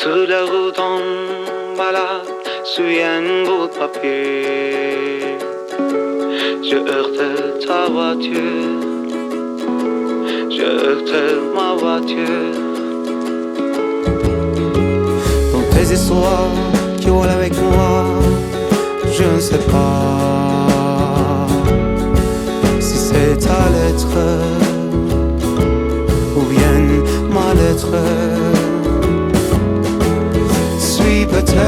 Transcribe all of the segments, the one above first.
Sur la route en balade, sur un bout de papier, je heurte ta voiture, je heurte ma voiture. Dans tes histoires qui roulent avec moi, je ne sais pas si c'est ta lettre ou bien ma lettre. Suis peut-être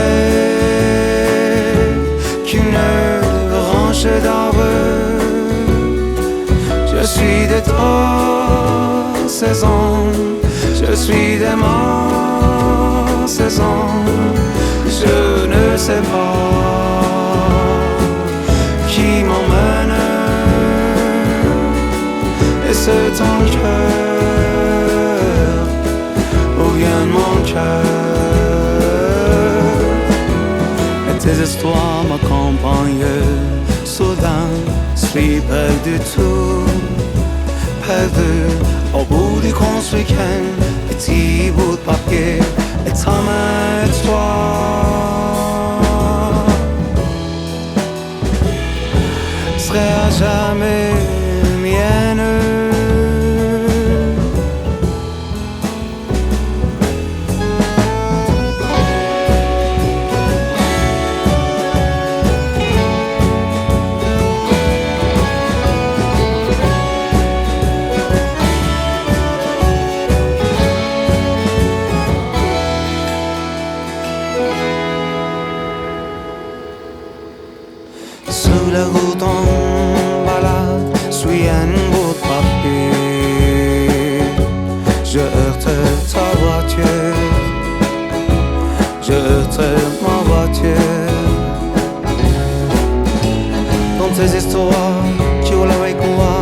qu'une branche d'arbre, je suis de ta saison, je suis de ma saison. Je ne sais pas qui m'emmène, et c'est ton cœur ou bien mon cœur. Et tes histoires m'accompagnent, soudain suis perdu tout, perdu au bout du construction, petit bout de papier et ta main et toi. Serait à jamais mienne. Sur la route en balade, suis un bout de papier, je heurte ta voiture, je heurte ma voiture. Dans tes histoires qui roulent avec moi,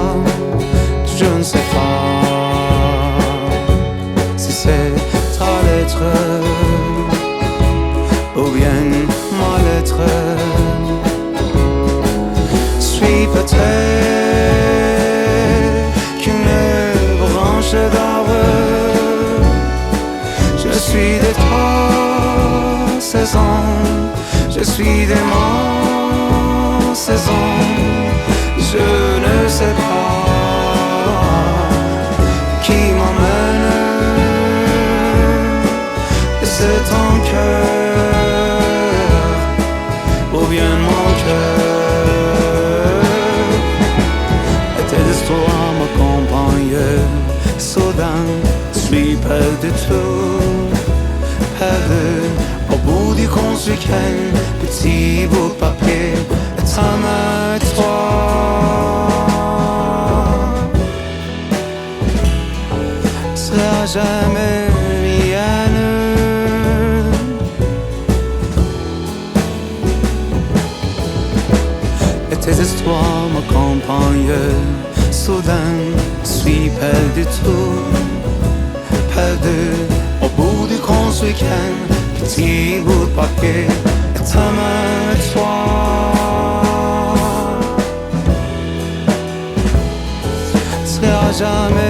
je ne sais pas si c'est ta lettre ou bien ma lettre. Peut-être qu'une branche d'arbre, je suis de ta saison, je suis de ma saison. Je ne sais pas qui m'emmène, et c'est ton cœur ou bien mon cœur. L'histoire m'accompagne, soudain suis perdu tout, perdu au bout du construction, petit bout de papier et ta main et toi. Sera jamais mienne. Et tes histoires m'accompagnent, soudain suis perdu tout, perdu au bout du construction, petit bout de papier et ta main et toi. Sera jamais